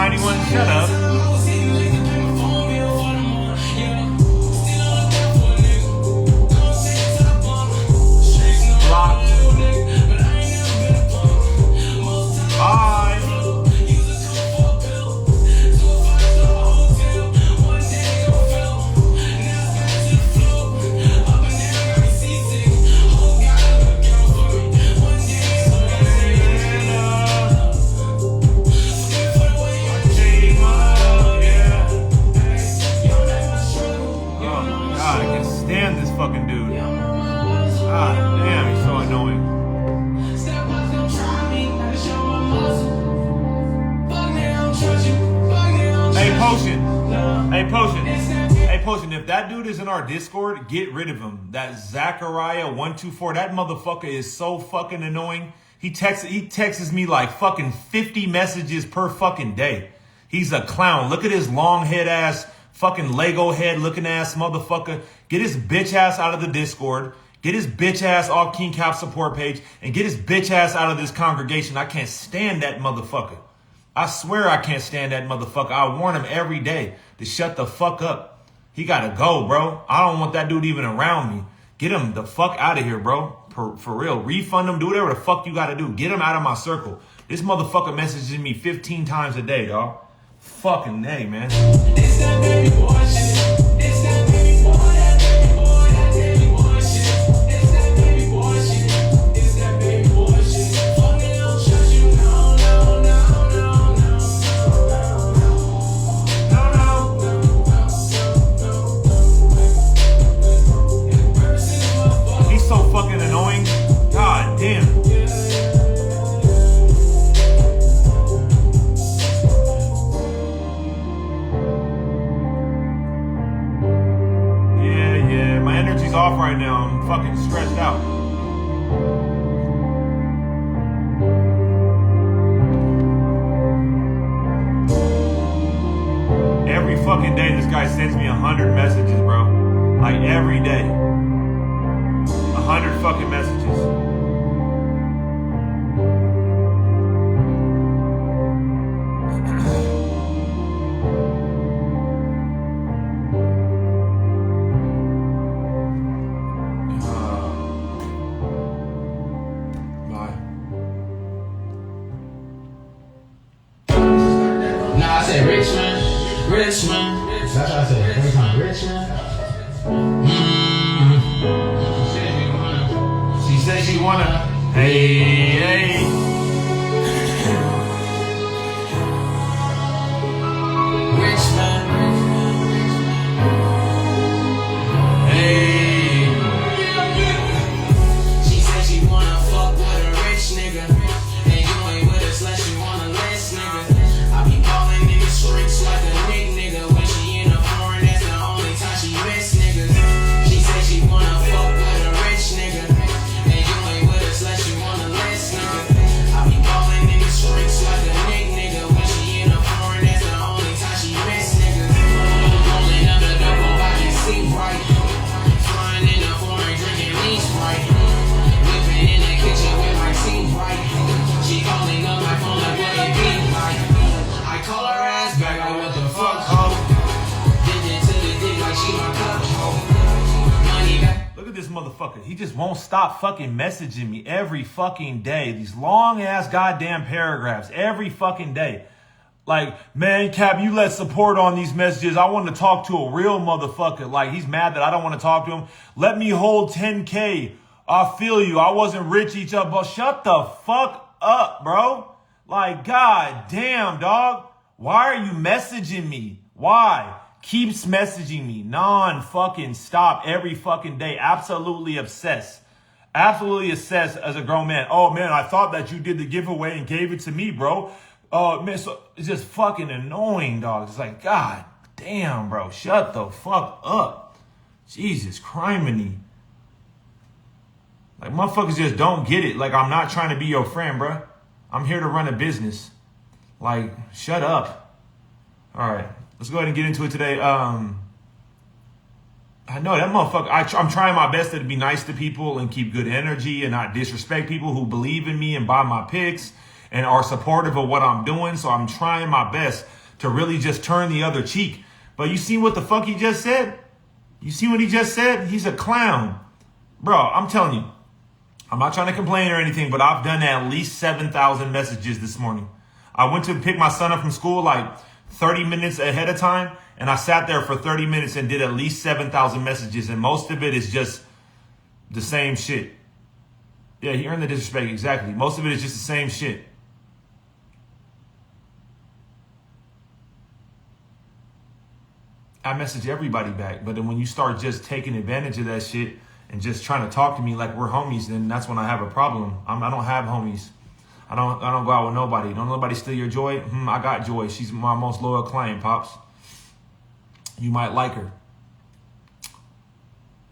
91, shut up. Block. Bye. Fucking dude. God damn, he's so annoying. Hey, Potion. Hey, Potion. Hey, Potion, if that dude is in our Discord, get rid of him. That Zachariah124, that motherfucker is so fucking annoying. He texts me like fucking 50 messages per fucking day. He's a clown. Look at his long head ass, fucking Lego head looking ass motherfucker. Get his bitch ass out of the Discord. Get his bitch ass off KingCap support page. And get his bitch ass out of this congregation. I can't stand that motherfucker. I swear I can't stand that motherfucker. I warn him every day to shut the fuck up. He gotta go, bro. I don't want that dude even around me. Get him the fuck out of here, bro. For real. Refund him. Do whatever the fuck you gotta do. Get him out of my circle. This motherfucker messages me 15 times a day, dog. Fucking A, man. It's that baby boy shit. It's that baby boy, that baby boy, that baby boy shit. It's that baby boy shit. It's that baby boy shit. Fuck it, I'll shut you down, no, no, no, no, no, no. He's so fucking annoying. God damn. Off right now. I'm fucking stressed out. Every fucking day this guy sends me 100 messages, bro. Like every day. 100 fucking messages. Richmond. That's what I said. Every time, Richmond. She said she wanna. Hey, hey. Richmond. Hey. She said she wanna fuck with a rich nigga. And you ain't with us unless you wanna less nigga. I be ballin' in the streets like a nigga. When she in the foreign, that's the only time she miss niggas. She said she wanna fuck with a rich nigga. And you ain't with us unless you wanna less nigga. I be ballin' in the streets like a nigga. When she in the foreign, that's the only time she miss niggas. Rolling up the double, I can see right. Flying in the foreign, drinking leash right. Whipping in the kitchen with my team right. She calling up my phone like what it be like. I call her ass back, like what the fuck, ho? Get into the dick like she my cup, ho. Money back. Look at this motherfucker. He just won't stop fucking messaging me every fucking day. These long ass goddamn paragraphs every fucking day. Like, man, Cap, you let support on these messages. I want to talk to a real motherfucker. Like, he's mad that I don't want to talk to him. Let me hold 10K. I feel you. I wasn't rich each other. But shut the fuck up, bro. Like, god damn, dog. Why are you messaging me? Why? Keeps messaging me non-fucking stop every fucking day. Absolutely obsessed. Absolutely obsessed as a grown man. Oh, man, I thought that you did the giveaway and gave it to me, bro. Man, so it's just fucking annoying, dog. It's like, god damn, bro. Shut the fuck up. Jesus, criminy. Like, motherfuckers just don't get it. Like, I'm not trying to be your friend, bro. I'm here to run a business. Like, shut up. All right, let's go ahead and get into it today. I know that motherfucker. I'm trying my best to be nice to people and keep good energy and not disrespect people who believe in me and buy my picks and are supportive of what I'm doing. So I'm trying my best to really just turn the other cheek. But you see what the fuck he just said? You see what he just said? He's a clown. Bro, I'm telling you, I'm not trying to complain or anything, but I've done at least 7,000 messages this morning. I went to pick my son up from school like 30 minutes ahead of time, and I sat there for 30 minutes and did at least 7,000 messages, and most of it is just the same shit. Yeah, he earned the disrespect, exactly. Most of it is just the same shit. I message everybody back, but then when you start just taking advantage of that shit and just trying to talk to me like we're homies, then that's when I have a problem. I don't have homies. I don't go out with nobody. Don't nobody steal your joy? I got Joy. She's my most loyal client, Pops. You might like her.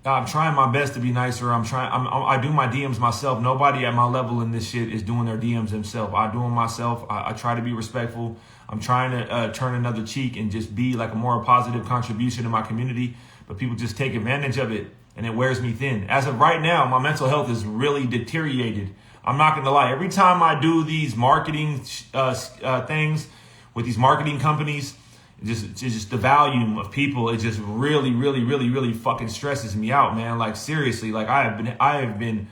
I'm trying my best to be nicer. I do my DMs myself. Nobody at my level in this shit is doing their DMs themselves. I do them myself. I try to be respectful. I'm trying to turn another cheek and just be like a more positive contribution to my community. But people just take advantage of it, and it wears me thin. As of right now, my mental health is really deteriorated. I'm not going to lie. Every time I do these marketing things with these marketing companies, just the volume of people, it just really fucking stresses me out, man. Like seriously, like I have been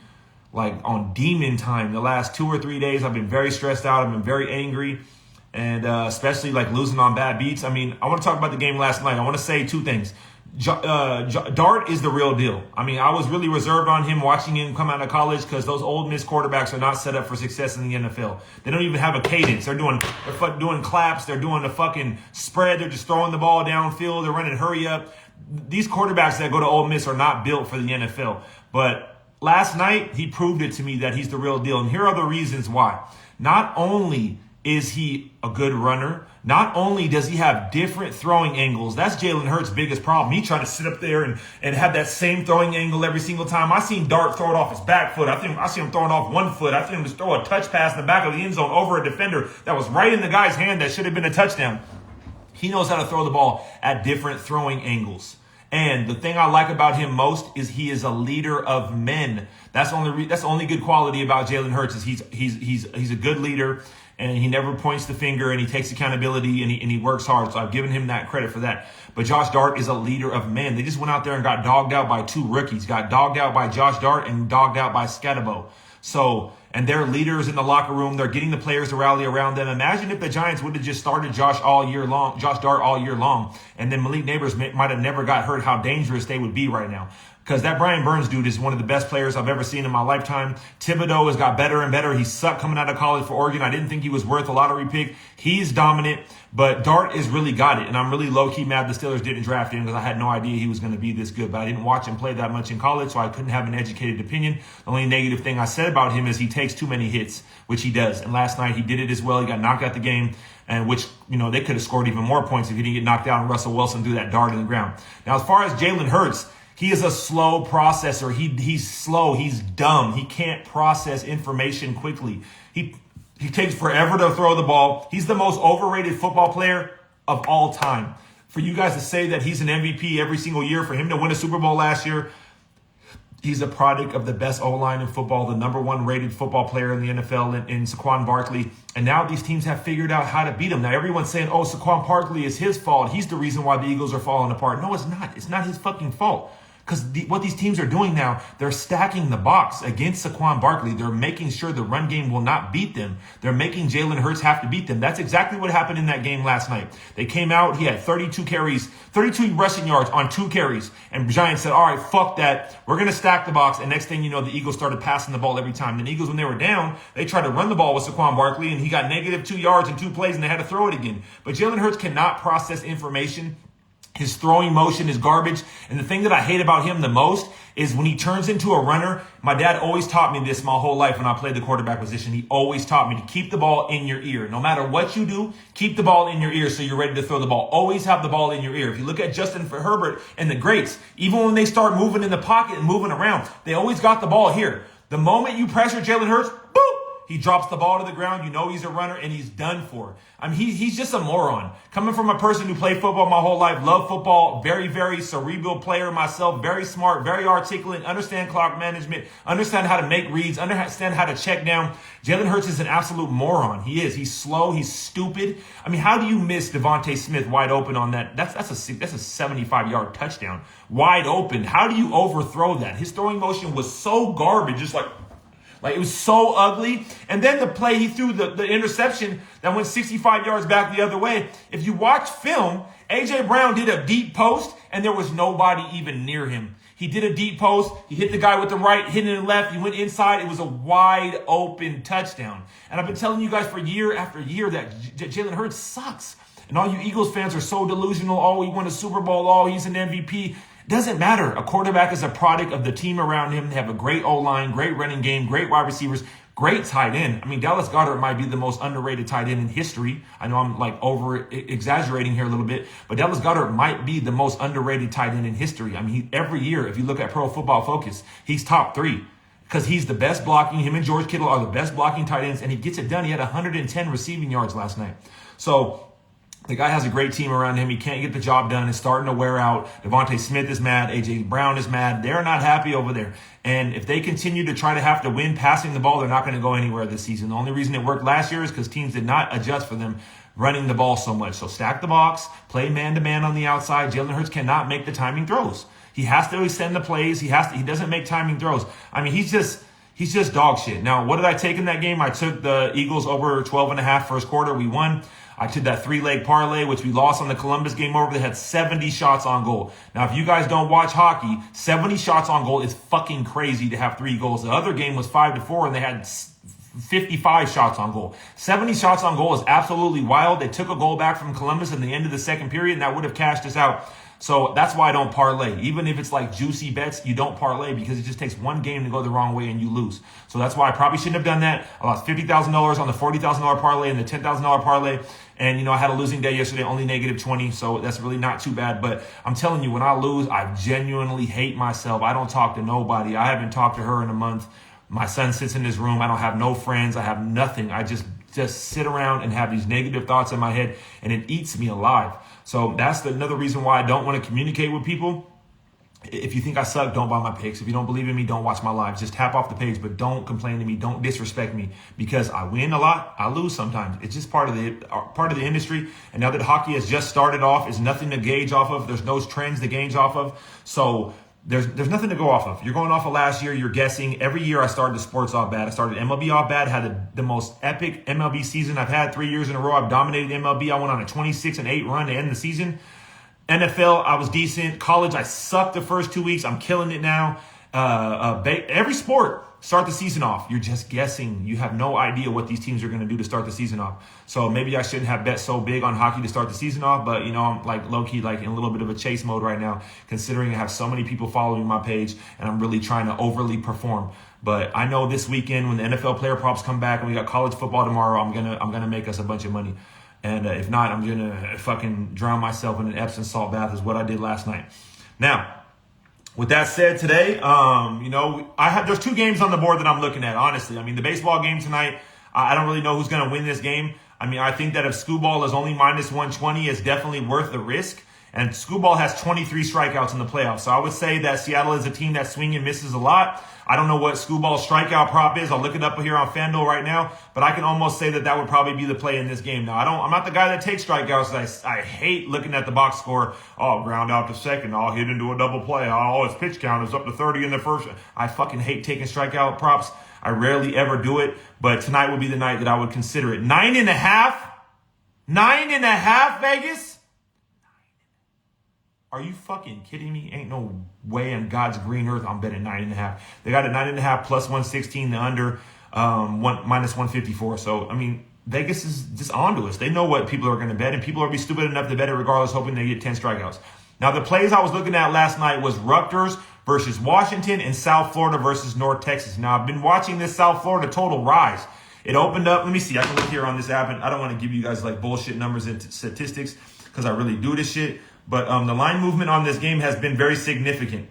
like on demon time the last 2 or 3 days. I've been very stressed out. I've been very angry, and especially like losing on bad beats. I mean, I want to talk about the game last night. I want to say 2 things. Dart is the real deal. I mean, I was really reserved on him watching him come out of college because those Ole Miss quarterbacks are not set up for success in the NFL. They don't even have a cadence. They're doing claps. They're doing a fucking spread. They're just throwing the ball downfield. They're running hurry up. These quarterbacks that go to Ole Miss are not built for the NFL. But last night, he proved it to me that he's the real deal. And here are the reasons why. Not only is he a good runner, not only does he have different throwing angles. That's Jalen Hurts' biggest problem. He trying to sit up there and have that same throwing angle every single time. I seen Dart throw it off his back foot. I see him throwing it off one foot. I see him just throw a touch pass in the back of the end zone over a defender that was right in the guy's hand that should have been a touchdown. He knows how to throw the ball at different throwing angles. And the thing I like about him most is he is a leader of men. That's the only good quality about Jalen Hurts is he's a good leader. And he never points the finger, and he takes accountability, and he works hard. So I've given him that credit for that. But Josh Dart is a leader of men. They just went out there and got dogged out by 2 rookies. Got dogged out by Josh Dart and dogged out by Scatabo. So, and they're leaders in the locker room. They're getting the players to rally around them. Imagine if the Giants would have just started Josh Dart all year long, and then Malik Neighbors might have never got hurt, how dangerous they would be right now. Because that Brian Burns dude is one of the best players I've ever seen in my lifetime. Thibodeau has got better and better. He sucked coming out of college for Oregon. I didn't think he was worth a lottery pick. He's dominant, but Dart has really got it. And I'm really low-key mad the Steelers didn't draft him because I had no idea he was going to be this good. But I didn't watch him play that much in college, so I couldn't have an educated opinion. The only negative thing I said about him is he takes too many hits, which he does. And last night he did it as well. He got knocked out the game. And which, they could have scored even more points if he didn't get knocked out and Russell Wilson threw that dart in the ground. Now, as far as Jalen Hurts, he is a slow processor. He's slow. He's dumb. He can't process information quickly. He takes forever to throw the ball. He's the most overrated football player of all time. For you guys to say that he's an MVP every single year, for him to win a Super Bowl last year, he's a product of the best O-line in football, the number 1 rated football player in the NFL in Saquon Barkley. And now these teams have figured out how to beat him. Now everyone's saying, oh, Saquon Barkley is his fault. He's the reason why the Eagles are falling apart. No, it's not. It's not his fucking fault. Because what these teams are doing now, they're stacking the box against Saquon Barkley. They're making sure the run game will not beat them. They're making Jalen Hurts have to beat them. That's exactly what happened in that game last night. They came out, he had 32 rushing yards on 2 carries. And Giants said, all right, fuck that. We're going to stack the box. And next thing you know, the Eagles started passing the ball every time. And the Eagles, when they were down, they tried to run the ball with Saquon Barkley, and he got negative 2 yards in 2 plays, and they had to throw it again. But Jalen Hurts cannot process information. His throwing motion is garbage. And the thing that I hate about him the most is when he turns into a runner. My dad always taught me this my whole life when I played the quarterback position. He always taught me to keep the ball in your ear. No matter what you do, keep the ball in your ear so you're ready to throw the ball. Always have the ball in your ear. If you look at Justin Herbert and the greats, even when they start moving in the pocket and moving around, they always got the ball here. The moment you pressure Jalen Hurts, boop, He drops the ball to the ground. You know he's a runner, and he's done for. I mean, he's just a moron. Coming from a person who played football my whole life, love football, very, very cerebral player myself, very smart, very articulate, understand clock management, understand how to make reads, understand how to check down. Jalen Hurts is an absolute moron. He is. He's slow. He's stupid. I mean, how do you miss Devontae Smith wide open on that? That's a 75-yard touchdown. Wide open. How do you overthrow that? His throwing motion was so garbage, just like it was so ugly. And then the play, he threw the interception that went 65 yards back the other way. If you watch film, A.J. Brown did a deep post, and there was nobody even near him. He did a deep post. He hit the guy with the right, hit it in the left. He went inside. It was a wide open touchdown. And I've been telling you guys for year after year that Jalen Hurts sucks. And all you Eagles fans are so delusional. Oh, he won a Super Bowl. Oh, he's an MVP. Doesn't matter. A quarterback is a product of the team around him. They have a great O-line, great running game, great wide receivers, great tight end. I mean, Dallas Goedert might be the most underrated tight end in history. I know I'm like over exaggerating here a little bit, but Dallas Goedert might be the most underrated tight end in history. I mean, every year, if you look at Pro Football Focus, he's top 3 because he's the best blocking. Him and George Kittle are the best blocking tight ends, and he gets it done. He had 110 receiving yards last night. So the guy has a great team around him. He can't get the job done. It's starting to wear out. Devontae Smith is mad. A.J. Brown is mad. They're not happy over there. And if they continue to try to have to win passing the ball, they're not going to go anywhere this season. The only reason it worked last year is because teams did not adjust for them running the ball so much. So stack the box, play man-to-man on the outside. Jalen Hurts cannot make the timing throws. He has to extend the plays. He doesn't make timing throws. I mean, he's just dog shit. Now, what did I take in that game? I took the Eagles over 12.5 first quarter. We won. I took that 3-leg parlay, which we lost on the Columbus game over. They had 70 shots on goal. Now, if you guys don't watch hockey, 70 shots on goal is fucking crazy to have 3 goals. The other game was 5-4, and they had 55 shots on goal. 70 shots on goal is absolutely wild. They took a goal back from Columbus in the end of the second period, and that would have cashed us out. So that's why I don't parlay. Even if it's like juicy bets, you don't parlay because it just takes one game to go the wrong way and you lose. So that's why I probably shouldn't have done that. I lost $50,000 on the $40,000 parlay and the $10,000 parlay. And, I had a losing day yesterday, only -20. So that's really not too bad. But I'm telling you, when I lose, I genuinely hate myself. I don't talk to nobody. I haven't talked to her in a month. My son sits in his room. I don't have no friends. I have nothing. I just sit around and have these negative thoughts in my head, and it eats me alive. So that's another reason why I don't want to communicate with people. If you think I suck, don't buy my picks. If you don't believe in me, don't watch my lives. Just tap off the page, but don't complain to me. Don't disrespect me because I win a lot. I lose sometimes. It's just part of the industry. And now that hockey has just started off, it's nothing to gauge off of. There's no trends to gauge off of. So there's nothing to go off of. You're going off of last year. You're guessing. Every year I started the sports off bad. I started MLB off bad. Had the most epic MLB season I've had 3 years in a row. I've dominated MLB. I went on a 26-8 run to end the season. NFL, I was decent. College, I sucked the first 2 weeks. I'm killing it now. Every sport, start the season off. You're just guessing. You have no idea what these teams are going to do to start the season off. So maybe I shouldn't have bet so big on hockey to start the season off. But, I'm like low-key like in a little bit of a chase mode right now, considering I have so many people following my page and I'm really trying to overly perform. But I know this weekend when the NFL player props come back and we got college football tomorrow, I'm gonna make us a bunch of money. And if not, I'm going to fucking drown myself in an Epsom salt bath is what I did last night. Now, with that said, today, there's 2 games on the board that I'm looking at, honestly. I mean, the baseball game tonight, I don't really know who's going to win this game. I mean, I think that if Scooball is only -120, it's definitely worth the risk. And Scooball has 23 strikeouts in the playoffs. So I would say that Seattle is a team that swings and misses a lot. I don't know what Scooball's strikeout prop is. I'll look it up here on FanDuel right now. But I can almost say that would probably be the play in this game. Now, I'm not the guy that takes strikeouts. I hate looking at the box score. Oh, ground out to second. Oh, hit into a double play. Oh, his pitch count is up to 30 in the first. I fucking hate taking strikeout props. I rarely ever do it. But tonight would be the night that I would consider it. 9.5? 9.5, Vegas? Are you fucking kidding me? Ain't no way in God's green earth I'm betting 9.5. They got a 9.5 plus 116, the under, minus 154. So, I mean, Vegas is just onto us. They know what people are going to bet, and people are be stupid enough to bet it regardless, hoping they get 10 strikeouts. Now, the plays I was looking at last night was Rutgers versus Washington and South Florida versus North Texas. Now, I've been watching this South Florida total rise. It opened up. Let me see. I can look here on this app, and I don't want to give you guys like bullshit numbers and statistics because I really do this shit. But the line movement on this game has been very significant.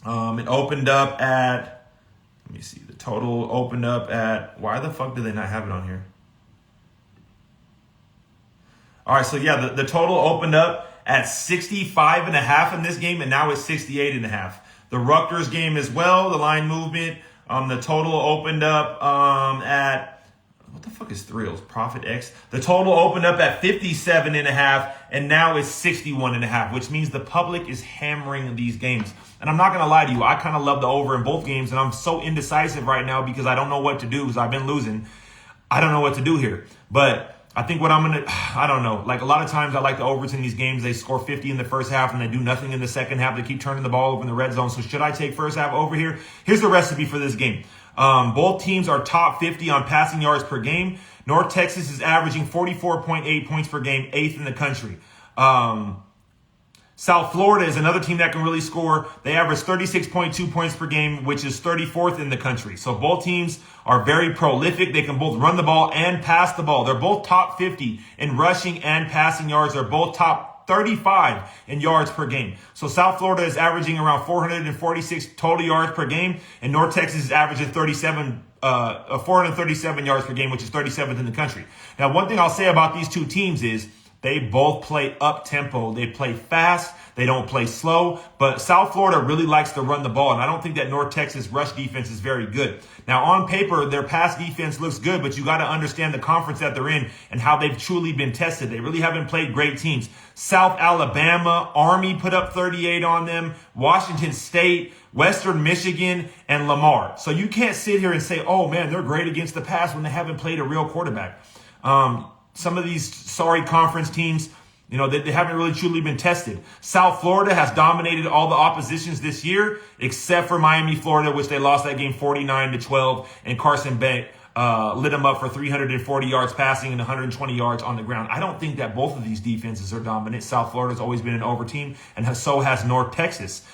It opened up at, let me see the total opened up at, why the fuck did they not have it on here? All right, so yeah, the total opened up at 65.5 in this game, and now it's 68.5. The Rutgers game as well, the line movement, the total opened up at, what the fuck is Thrills? Profit X. The total opened up at 57.5, and now it's 61.5, which means the public is hammering these games. And I'm not going to lie to you, I kind of love the over in both games, and I'm so indecisive right now because I don't know what to do because I've been losing. I don't know what to do here. But I think what I'm going to, I don't know. Like a lot of times I like the overs in these games. They score 50 in the first half and they do nothing in the second half. They keep turning the ball over in the red zone. So should I take first half over here? Here's the recipe for this game. Both teams are top 50 on passing yards per game. North Texas is averaging 44.8 points per game, 8th in the country. South Florida is another team that can really score. They average 36.2 points per game, which is 34th in the country. So both teams are very prolific. They can both run the ball and pass the ball. They're both top 50 in rushing and passing yards. They're both top 35 in yards per game. So South Florida is averaging around 446 total yards per game, and North Texas is averaging 437 yards per game, which is 37th in the country. Now, one thing I'll say about these two teams is they both play up-tempo. They play fast. They don't play slow. But South Florida really likes to run the ball, and I don't think that North Texas rush defense is very good. Now, on paper, their pass defense looks good, but you got to understand the conference that they're in and how they've truly been tested. They really haven't played great teams. South Alabama, Army put up 38 on them, Washington State, Western Michigan, and Lamar. So you can't sit here and say, oh, man, they're great against the pass when they haven't played a real quarterback. Some of these sorry conference teams, you know, they haven't really truly been tested. South Florida has dominated all the oppositions this year, except for Miami, Florida, which they lost that game 49-12, and Carson Beck lit them up for 340 yards passing and 120 yards on the ground. I don't think that both of these defenses are dominant. South Florida's always been an over team, and so has North Texas.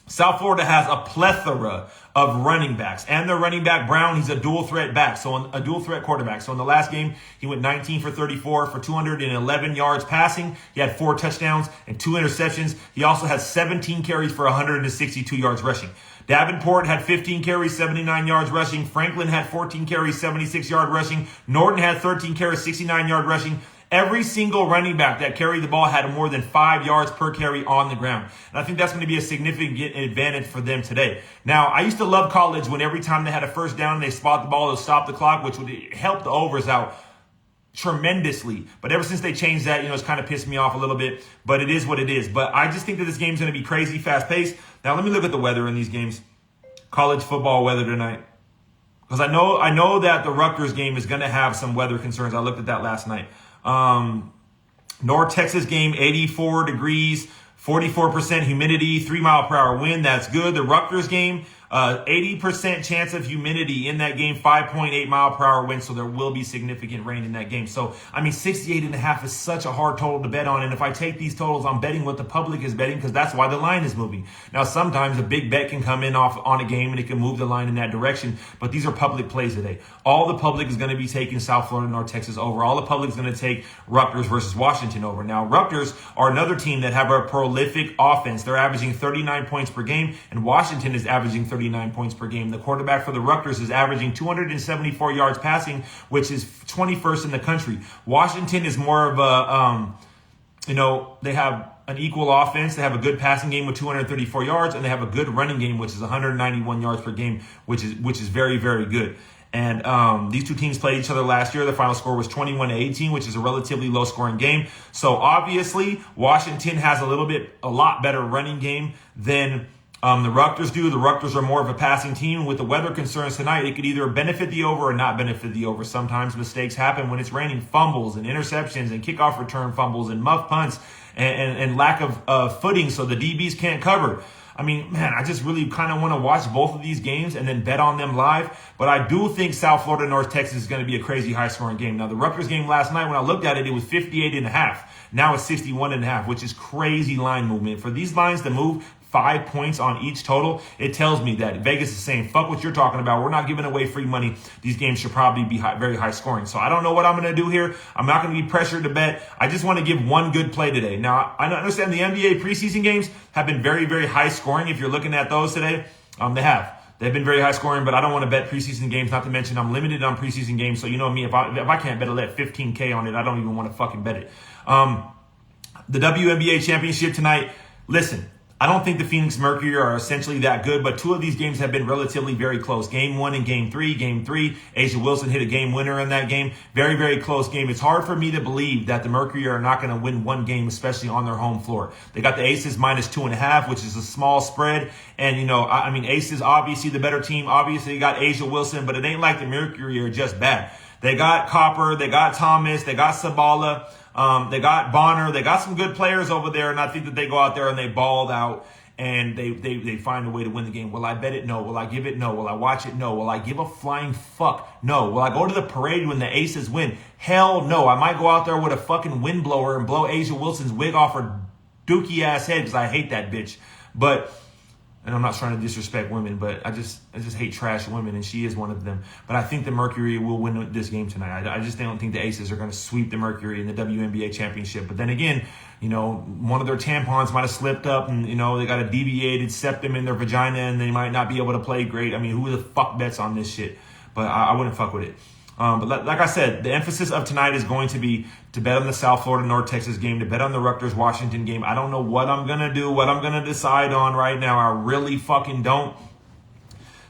South Florida has a plethora of running backs, and their running back Brown, he's a dual threat back, so a dual threat quarterback. So in the last game, he went 19 for 34 for 211 yards passing. He had 4 touchdowns and 2 interceptions. He also had 17 carries for 162 yards rushing. Davenport had 15 carries, 79 yards rushing. Franklin had 14 carries, 76 yard rushing. Norton had 13 carries, 69 yard rushing. Every single running back that carried the ball had more than 5 yards per carry on the ground. And I think that's going to be a significant advantage for them today. Now, I used to love college when every time they had a first down, they spot the ball, they'll stop the clock, which would help the overs out tremendously. But ever since they changed that, it's kind of pissed me off a little bit. But it is what it is. But I just think that this game's going to be crazy fast paced. Now, let me look at the weather in these games. College football weather tonight. Because I know that the Rutgers game is going to have some weather concerns. I looked at that last night. North Texas game, 84 degrees, 44% humidity, 3-mile-per-hour wind. That's good. The Rutgers game, 80% chance of humidity in that game, 5.8-mile-per-hour wind. So there will be significant rain in that game. So, 68.5 is such a hard total to bet on. And if I take these totals, I'm betting what the public is betting because that's why the line is moving. Now, sometimes a big bet can come in off on a game and it can move the line in that direction. But these are public plays today. All the public is going to be taking South Florida, North Texas over. All the public is going to take Rutgers versus Washington over. Now, Rutgers are another team that have a prolific offense. They're averaging 39 points per game, and Washington is averaging 39 points per game. The quarterback for the Rutgers is averaging 274 yards passing, which is 21st in the country. Washington is more of a, they have an equal offense. They have a good passing game with 234 yards, and they have a good running game, which is 191 yards per game, which is very, very good. And these two teams played each other last year. The final score was 21-18, which is a relatively low-scoring game. So obviously, Washington has a lot better running game than the Rutgers do. The Rutgers are more of a passing team. With the weather concerns tonight, it could either benefit the over or not benefit the over. Sometimes mistakes happen when it's raining. Fumbles and interceptions and kickoff return fumbles and muff punts and lack of footing, so the DBs can't cover. I just really kind of want to watch both of these games and then bet on them live. But I do think South Florida, North Texas is going to be a crazy high-scoring game. Now, the Rutgers game last night, when I looked at it, it was 58.5. Now it's 61.5, which is crazy line movement. For these lines to move 5 points on each total, it tells me that Vegas is saying, fuck what you're talking about. We're not giving away free money. These games should probably be very high scoring. So I don't know what I'm going to do here. I'm not going to be pressured to bet. I just want to give one good play today. Now, I understand the NBA preseason games have been very, very high scoring. If you're looking at those today, they They've been very high scoring, but I don't want to bet preseason games. Not to mention I'm limited on preseason games. So you know me, if I can't bet at $15K on it, I don't even want to fucking bet it. The WNBA championship tonight. Listen, I don't think the Phoenix Mercury are essentially that good, but two of these games have been relatively very close. Game 1 and Game 3. Game 3, Asia Wilson hit a game winner in that game. Very, very close game. It's hard for me to believe that the Mercury are not going to win one game, especially on their home floor. They got the Aces -2.5, which is a small spread. And, you know, I mean, Aces obviously the better team. Obviously, they got Asia Wilson, but it ain't like the Mercury are just bad. They got Copper, they got Thomas, they got Sabala. They got Bonner. They got some good players over there, and I think that they go out there and they balled out and they find a way to win the game. Will I bet it? No. Will I give it? No. Will I watch it? No. Will I give a flying fuck? No. Will I go to the parade when the Aces win? Hell no. I might go out there with a fucking windblower and blow Asia Wilson's wig off her dookie ass head because I hate that bitch. And I'm not trying to disrespect women, but I just hate trash women, and she is one of them. But I think the Mercury will win this game tonight. I just don't think the Aces are going to sweep the Mercury in the WNBA championship. But then again, you know, one of their tampons might have slipped up, and, you know, they got a deviated septum in their vagina, and they might not be able to play great. I mean, who the fuck bets on this shit? But I wouldn't fuck with it. But like I said, the emphasis of tonight is going to be to bet on the South Florida, North Texas game, to bet on the Rutgers, Washington game. I don't know what I'm going to do, what I'm going to decide on right now. I really fucking don't.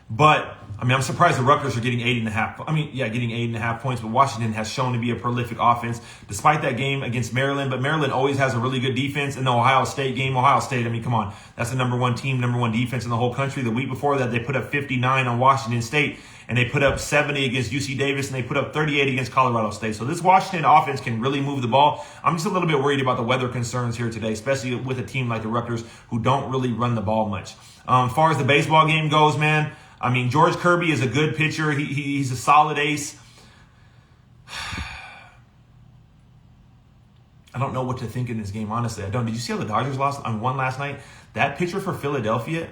But, I mean, I'm surprised the Rutgers are getting 8.5. Getting 8.5 points. But Washington has shown to be a prolific offense, despite that game against Maryland. But Maryland always has a really good defense. In the Ohio State game, Ohio State, I mean, come on. That's the number one team, number one defense in the whole country. The week before that, they put up 59 on Washington State. And they put up 70 against UC Davis, and they put up 38 against Colorado State. So this Washington offense can really move the ball. I'm just a little bit worried about the weather concerns here today, especially with a team like the Rutgers who don't really run the ball much. As far as the baseball game goes, man, I mean, George Kirby is a good pitcher. He's a solid ace. I don't know what to think in this game, honestly. I don't. Did you see how the Dodgers won last night? That pitcher for Philadelphia,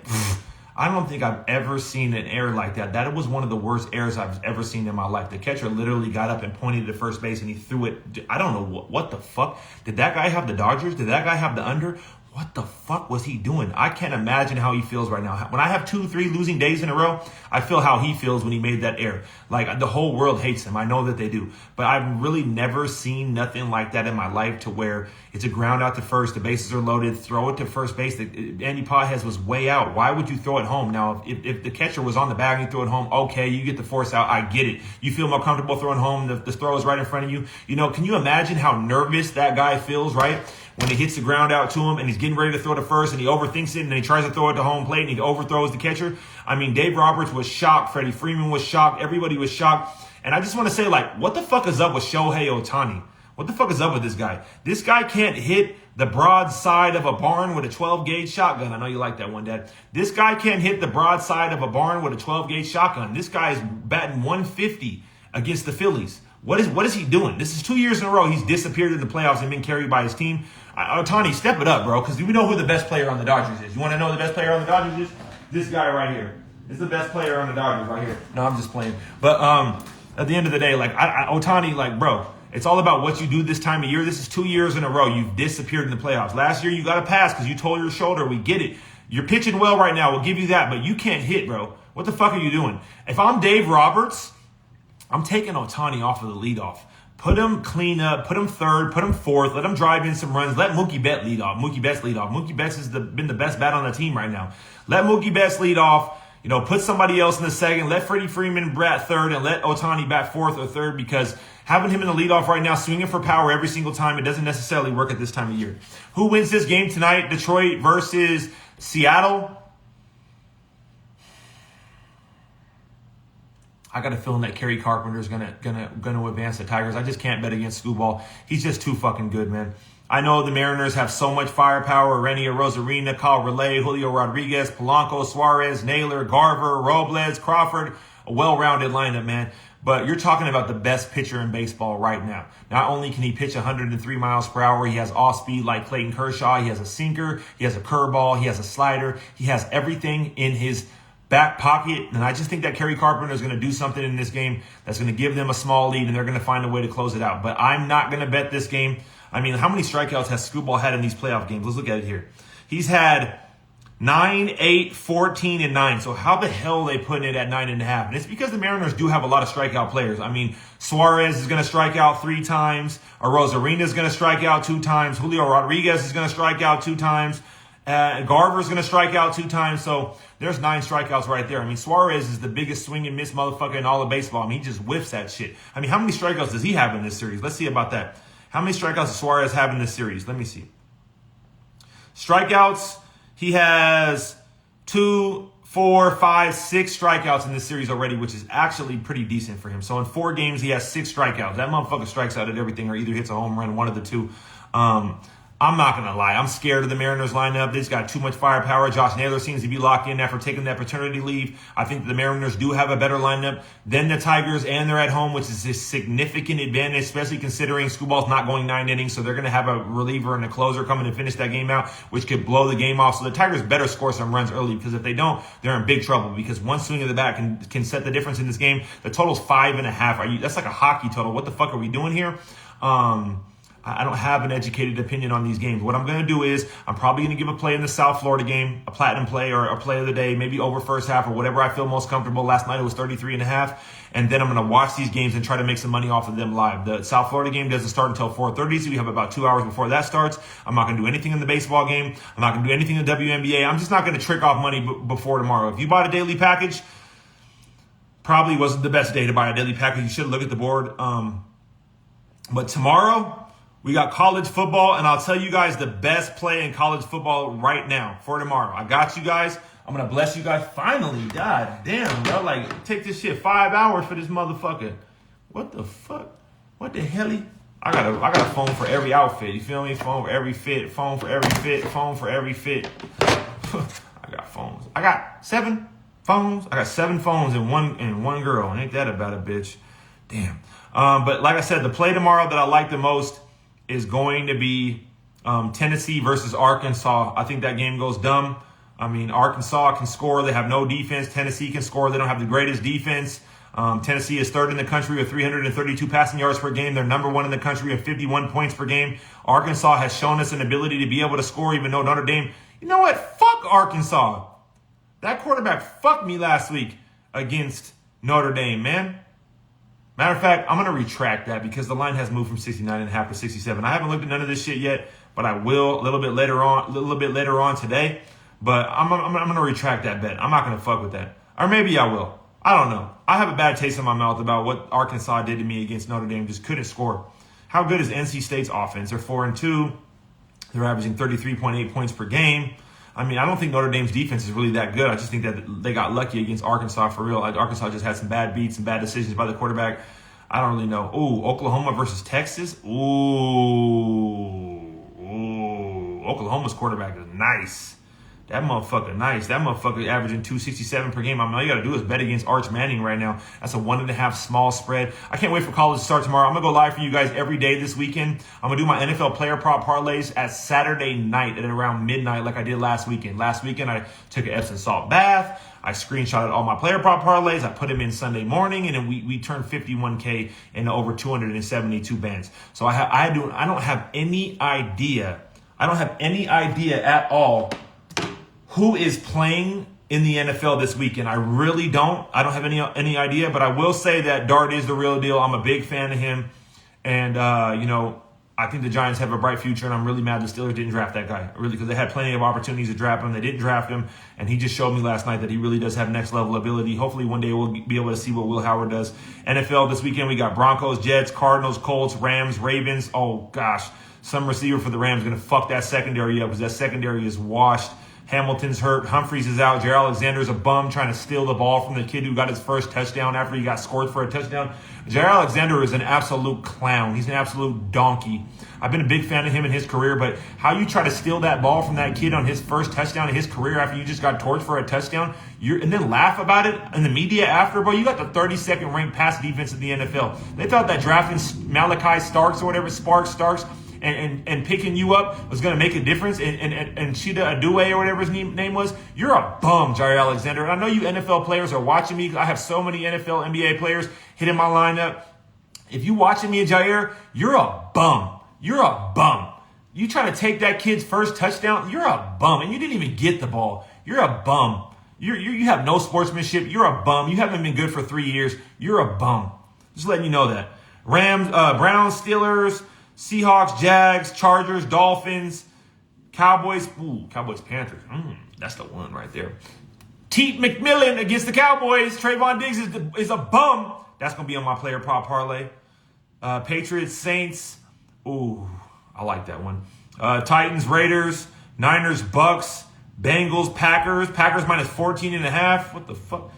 I don't think I've ever seen an error like that. That was one of the worst errors I've ever seen in my life. The catcher literally got up and pointed to first base, and he threw it. I don't know what the fuck. Did that guy have the Dodgers? Did that guy have the under? What the fuck was he doing? I can't imagine how he feels right now. When I have 2-3 losing days in a row, I feel how he feels when he made that error. Like, the whole world hates him. I know that they do. But I've really never seen nothing like that in my life, to where it's a ground out to first, the bases are loaded, throw it to first base. Andy Pages was way out. Why would you throw it home? Now, if the catcher was on the bag and you throw it home, okay, you get the force out. I get it. You feel more comfortable throwing home. The throw is right in front of you. You know, can you imagine how nervous that guy feels, right? When he hits the ground out to him and he's getting ready to throw to first and he overthinks it and then he tries to throw it to home plate and he overthrows the catcher. I mean, Dave Roberts was shocked. Freddie Freeman was shocked. Everybody was shocked. And I just want to say, like, what the fuck is up with Shohei Ohtani? What the fuck is up with this guy? This guy can't hit the broad side of a barn with a 12-gauge shotgun. I know you like that one, Dad. This guy can't hit the broad side of a barn with a 12-gauge shotgun. This guy is batting 150 against the Phillies. What is he doing? This is 2 years in a row he's disappeared in the playoffs and been carried by his team. Ohtani, step it up, bro, because we know who the best player on the Dodgers is. You want to know who the best player on the Dodgers is? This guy right here. This is the best player on the Dodgers right here. No, I'm just playing. But at the end of the day, like, Ohtani, like, bro, it's all about what you do this time of year. This is 2 years in a row you've disappeared in the playoffs. Last year you got a pass because you tore your shoulder. We get it. You're pitching well right now. We'll give you that, but you can't hit, bro. What the fuck are you doing? If I'm Dave Roberts, I'm taking Ohtani off of the leadoff. Put him clean up, put him third, put him fourth, let him drive in some runs. Let Mookie Betts lead off. Mookie Betts lead off. Mookie Betts has been the best bat on the team right now. Let Mookie Betts lead off. You know, put somebody else in the second. Let Freddie Freeman bat third and let Ohtani bat fourth or third, because having him in the leadoff right now, swinging for power every single time, it doesn't necessarily work at this time of year. Who wins this game tonight? Detroit versus Seattle. I got a feeling that Kerry Carpenter is gonna advance the Tigers. I just can't bet against Scooball. He's just too fucking good, man. I know the Mariners have so much firepower. Renia Rosarina, Kyle Relay, Julio Rodriguez, Polanco, Suarez, Naylor, Garver, Robles, Crawford. A well-rounded lineup, man. But you're talking about the best pitcher in baseball right now. Not only can he pitch 103 miles per hour, he has off speed like Clayton Kershaw. He has a sinker. He has a curveball. He has a slider. He has everything in his back pocket. And I just think that Kerry Carpenter is going to do something in this game that's going to give them a small lead, and they're going to find a way to close it out. But I'm not going to bet this game. I mean, how many strikeouts has Scooball had in these playoff games? Let's look at it here. He's had 9, 8, 14, and 9. So how the hell are they putting it at 9.5? And it's because the Mariners do have a lot of strikeout players. I mean, Suarez is going to strike out 3 times. Arozarena is going to strike out 2 times. Julio Rodriguez is going to strike out 2 times. Garver is going to strike out 2 times. So there's 9 strikeouts right there. I mean, Suarez is the biggest swing and miss motherfucker in all of baseball. I mean, he just whiffs that shit. I mean, how many strikeouts does he have in this series? Let's see about that. How many strikeouts does Suarez have in this series? Let me see. Strikeouts. He has 2, 4, 5, 6 strikeouts in this series already, which is actually pretty decent for him. So in 4 games, he has 6 strikeouts. That motherfucker strikes out at everything or either hits a home run, one of the two. I'm not going to lie. I'm scared of the Mariners lineup. They just got too much firepower. Josh Naylor seems to be locked in after taking that paternity leave. I think the Mariners do have a better lineup than the Tigers, and they're at home, which is a significant advantage, especially considering Screwball's not going 9 innings. So they're going to have a reliever and a closer coming to finish that game out, which could blow the game off. So the Tigers better score some runs early, because if they don't, they're in big trouble, because one swing of the bat can set the difference in this game. The total's 5.5. That's like a hockey total. What the fuck are we doing here? I don't have an educated opinion on these games. What I'm going to do is I'm probably going to give a play in the South Florida game, a platinum play or a play of the day, maybe over first half or whatever I feel most comfortable. Last night it was 33.5. And then I'm going to watch these games and try to make some money off of them live. The South Florida game doesn't start until 4:30, so we have about 2 hours before that starts. I'm not going to do anything in the baseball game. I'm not going to do anything in the WNBA. I'm just not going to trick off money before tomorrow. If you bought a daily package, probably wasn't the best day to buy a daily package. You should look at the board. But tomorrow, we got college football, and I'll tell you guys the best play in college football right now for tomorrow. I got you guys. I'm going to bless you guys. Finally, god damn, bro. Like, take this shit 5 hours for this motherfucker. What the fuck? What the hell? I got a phone for every outfit. You feel me? Phone for every fit. Phone for every fit. Phone for every fit. I got phones. I got 7 phones. I got 7 phones and one girl. Ain't that about a bitch? Damn. But like I said, the play tomorrow that I like the most is going to be Tennessee versus Arkansas. I think that game goes dumb. I mean, Arkansas can score. They have no defense. Tennessee can score. They don't have the greatest defense. Tennessee is 3rd in the country with 332 passing yards per game. They're number 1 in the country with 51 points per game. Arkansas has shown us an ability to be able to score, even though Notre Dame, you know what? Fuck Arkansas. That quarterback fucked me last week against Notre Dame, man. Matter of fact, I'm going to retract that because the line has moved from 69.5 to 67. I haven't looked at none of this shit yet, but I will a little bit later on today. But I'm going to retract that bet. I'm not going to fuck with that. Or maybe I will. I don't know. I have a bad taste in my mouth about what Arkansas did to me against Notre Dame. Just couldn't score. How good is NC State's offense? They're 4-2. They're averaging 33.8 points per game. I mean, I don't think Notre Dame's defense is really that good. I just think that they got lucky against Arkansas for real. Like, Arkansas just had some bad beats and bad decisions by the quarterback. I don't really know. Ooh, Oklahoma versus Texas. Ooh. Oklahoma's quarterback is nice. That motherfucker nice. That motherfucker averaging 267 per game. I mean, all you got to do is bet against Arch Manning right now. That's a 1.5 small spread. I can't wait for college to start tomorrow. I'm going to go live for you guys every day this weekend. I'm going to do my NFL player prop parlays at Saturday night at around midnight like I did last weekend. Last weekend, I took an Epsom salt bath. I screenshotted all my player prop parlays. I put them in Sunday morning, and then we turned 51K into over 272 bands. So I don't have any idea. I don't have any idea at all who is playing in the NFL this weekend. I really don't. I don't have any idea, but I will say that Dart is the real deal. I'm a big fan of him. And, I think the Giants have a bright future, and I'm really mad the Steelers didn't draft that guy. Really, because they had plenty of opportunities to draft him. They didn't draft him, and he just showed me last night that he really does have next-level ability. Hopefully one day we'll be able to see what Will Howard does. NFL this weekend, we got Broncos, Jets, Cardinals, Colts, Rams, Ravens. Oh, gosh. Some receiver for the Rams is going to fuck that secondary up because that secondary is washed. Hamilton's hurt. Humphreys is out. Jair Alexander's a bum trying to steal the ball from the kid who got his first touchdown after he got scored for a touchdown. Jair Alexander is an absolute clown. He's an absolute donkey. I've been a big fan of him in his career, but how you try to steal that ball from that kid on his first touchdown in his career after you just got torched for a touchdown, and then laugh about it in the media after, bro, you got the 32nd ranked pass defense in the NFL. They thought that drafting Malachi Starks or whatever, Starks, and picking you up was going to make a difference, and Chida Adue or whatever his name was. You're a bum, Jair Alexander. And I know you NFL players are watching me. I have so many NFL, NBA players hitting my lineup. If you watching me, Jair, you're a bum. You're a bum. You try to take that kid's first touchdown, you're a bum. And you didn't even get the ball. You're a bum. You have no sportsmanship. You're a bum. You haven't been good for 3 years. You're a bum. Just letting you know that. Rams, Browns, Steelers, Seahawks, Jags, Chargers, Dolphins, Cowboys. Ooh, Cowboys, Panthers. That's the one right there. Teat McMillan against the Cowboys. Trayvon Diggs is a bum. That's going to be on my player prop parlay. Patriots, Saints. Ooh, I like that one. Titans, Raiders, Niners, Bucks, Bengals, Packers. Packers minus 14.5. What the fuck?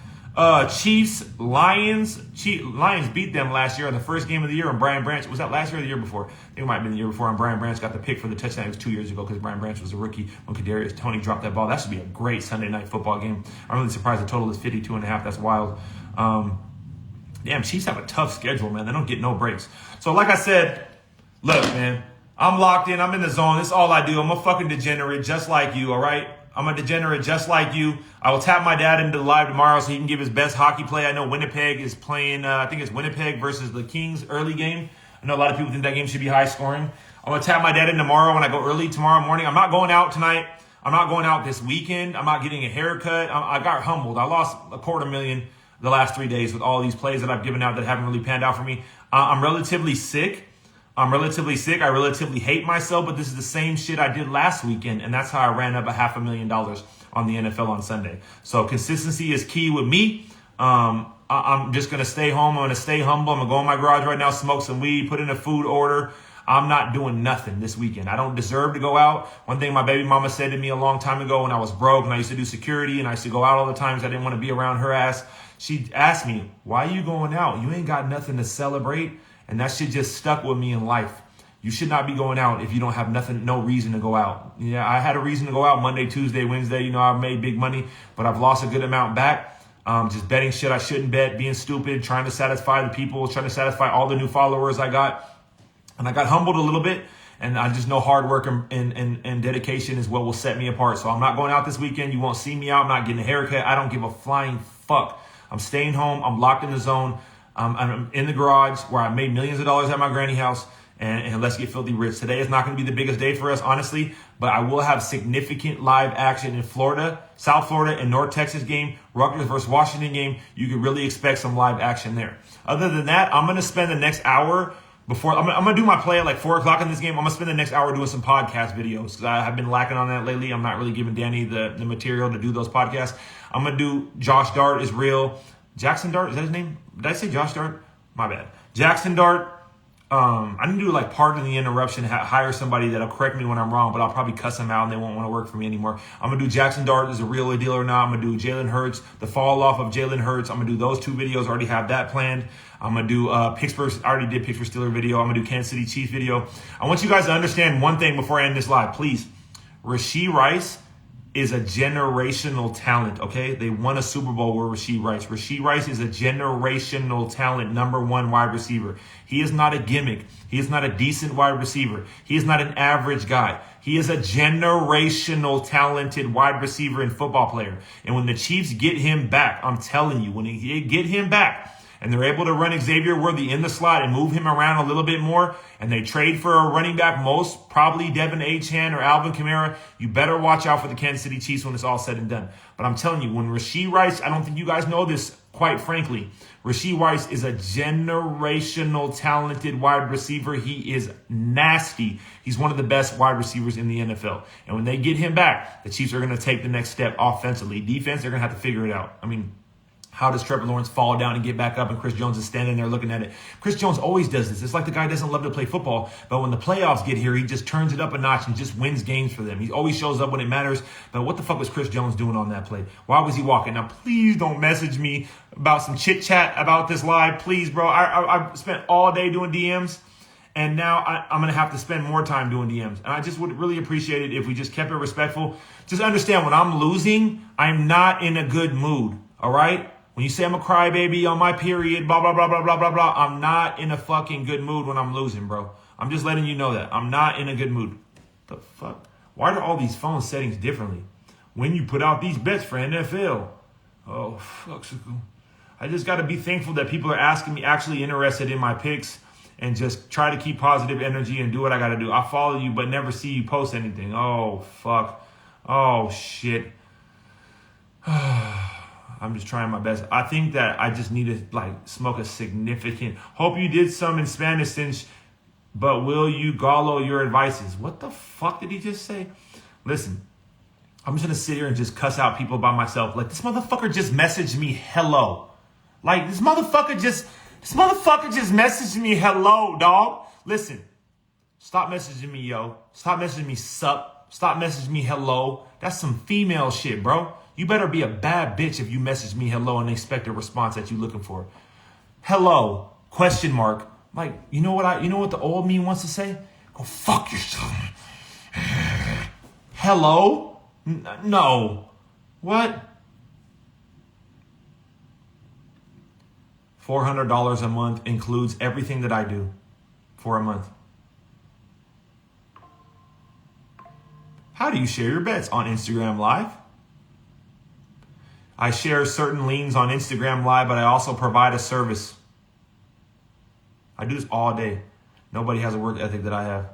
Chiefs, Lions. Lions beat them last year in the first game of the year, and Brian Branch. Was that last year or the year before? I think it might have been the year before, and Brian Branch got the pick for the touchdown. It was 2 years ago because Brian Branch was a rookie when Kadarius Toney dropped that ball. That should be a great Sunday night football game. I'm really surprised the total is 52.5. That's wild. Damn, Chiefs have a tough schedule, man. They don't get no breaks. So like I said, look, man, I'm locked in. I'm in the zone. This is all I do. I'm a fucking degenerate just like you, all right? I'm a degenerate just like you. I will tap my dad into the live tomorrow so he can give his best hockey play. I know Winnipeg is playing, I think it's Winnipeg versus the Kings early game. I know a lot of people think that game should be high scoring. I'm going to tap my dad in tomorrow when I go early tomorrow morning. I'm not going out tonight. I'm not going out this weekend. I'm not getting a haircut. I got humbled. I lost $250,000 the last 3 days with all these plays that I've given out that haven't really panned out for me. I'm relatively sick. I relatively hate myself, but this is the same shit I did last weekend, and that's how I ran up $500,000 on the NFL on Sunday. So consistency is key with me. I'm just going to stay home. I'm going to stay humble. I'm going to go in my garage right now, smoke some weed, put in a food order. I'm not doing nothing this weekend. I don't deserve to go out. One thing my baby mama said to me a long time ago when I was broke and I used to do security and I used to go out all the time because I didn't want to be around her ass. She asked me, why are you going out? You ain't got nothing to celebrate. And that shit just stuck with me in life. You should not be going out if you don't have nothing, no reason to go out. Yeah, I had a reason to go out Monday, Tuesday, Wednesday. I've made big money, but I've lost a good amount back. Just betting shit I shouldn't bet, being stupid, trying to satisfy the people, trying to satisfy all the new followers I got. And I got humbled a little bit. And I just know hard work and dedication is what will set me apart. So I'm not going out this weekend. You won't see me out. I'm not getting a haircut. I don't give a flying fuck. I'm staying home. I'm locked in the zone. I'm in the garage where I made millions of dollars at my granny house, and let's get filthy rich. Today is not going to be the biggest day for us, honestly, but I will have significant live action in Florida, South Florida, and North Texas game, Rutgers versus Washington game. You can really expect some live action there. Other than that, I'm going to spend the next hour before I'm going to do my play at like 4 o'clock in this game. I'm going to spend the next hour doing some podcast videos because I have been lacking on that lately. I'm not really giving Danny the material to do those podcasts. I'm going to do Josh Dart is real. Jackson Dart, is that his name? Did I say Josh Dart? My bad. Jackson Dart. I need to do like pardon the interruption, hire somebody that'll correct me when I'm wrong, but I'll probably cuss them out and they won't want to work for me anymore. I'm going to do Jackson Dart is a real deal or not. I'm going to do Jalen Hurts, the fall off of Jalen Hurts. I'm going to do those 2 videos. I already have that planned. I'm going to do Pittsburgh. I already did Pittsburgh Steelers video. I'm going to do Kansas City Chiefs video. I want you guys to understand one thing before I end this live, please. Rashee Rice is a generational talent, okay? They won a Super Bowl with Rashee Rice. Rashee Rice is a generational talent, #1 wide receiver. He is not a gimmick. He is not a decent wide receiver. He is not an average guy. He is a generational talented wide receiver and football player. And when the Chiefs get him back, I'm telling you, when they get him back, and they're able to run Xavier Worthy in the slot and move him around a little bit more, and they trade for a running back, most probably Devin Achane or Alvin Kamara, you better watch out for the Kansas City Chiefs when it's all said and done. But I'm telling you, when Rashee Rice, I don't think you guys know this, quite frankly, Rashee Rice is a generational talented wide receiver. He is nasty. He's one of the best wide receivers in the NFL. And when they get him back, the Chiefs are going to take the next step offensively. Defense, they're going to have to figure it out. I mean, how does Trevor Lawrence fall down and get back up and Chris Jones is standing there looking at it? Chris Jones always does this. It's like the guy doesn't love to play football, but when the playoffs get here, he just turns it up a notch and just wins games for them. He always shows up when it matters. But what the fuck was Chris Jones doing on that play? Why was he walking? Now, please don't message me about some chit-chat about this live. Please, bro. I spent all day doing DMs, and now I'm going to have to spend more time doing DMs. And I just would really appreciate it if we just kept it respectful. Just understand, when I'm losing, I'm not in a good mood, all right? When you say I'm a crybaby on my period, blah, blah, blah, blah, blah, blah, blah, I'm not in a fucking good mood when I'm losing, bro. I'm just letting you know that. I'm not in a good mood. What the fuck? Why are all these phone settings differently? When you put out these bets for NFL. Oh, fuck. I just got to be thankful that people are asking me, actually interested in my picks, and just try to keep positive energy and do what I got to do. I follow you, but never see you post anything. Oh, fuck. Oh, shit. I'm just trying my best. I think that I just need to like smoke a significant. Hope you did some in Spanish since, but will you follow your advices? What the fuck did he just say? Listen, I'm just gonna sit here and just cuss out people by myself. Like, this motherfucker just messaged me hello. Like, this motherfucker just messaged me hello, dog. Listen, stop messaging me, yo. Stop messaging me sup. Stop messaging me hello. That's some female shit, bro. You better be a bad bitch if you message me hello and expect a response that you looking for. Hello, question mark. Like, you know what the old me wants to say? Go fuck yourself. Hello? No. What? $400 a month includes everything that I do for a month. How do you share your bets? On Instagram Live? I share certain leans on Instagram Live, but I also provide a service. I do this all day. Nobody has a work ethic that I have.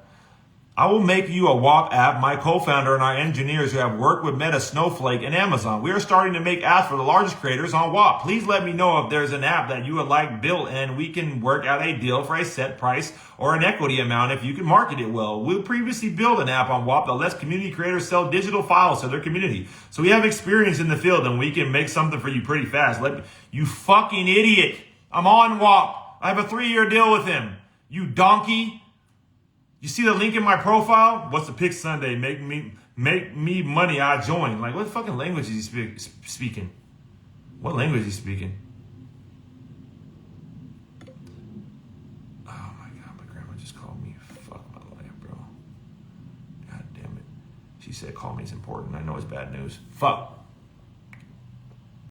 I will make you a WAP app. My co-founder and our engineers who have worked with Meta, Snowflake, and Amazon. We are starting to make apps for the largest creators on WAP. Please let me know if there's an app that you would like built and we can work out a deal for a set price or an equity amount if you can market it well. We'll previously build an app on WAP that lets community creators sell digital files to their community. So we have experience in the field and we can make something for you pretty fast. You fucking idiot. I'm on WAP. I have a 3-year deal with him. You donkey. You see the link in my profile? What's the pick Sunday? Make me money, I join. Like, what fucking language is he speaking? What language is he speaking? Oh my God, my grandma just called me. Fuck my life, bro. God damn it. She said call me is important. I know it's bad news. Fuck.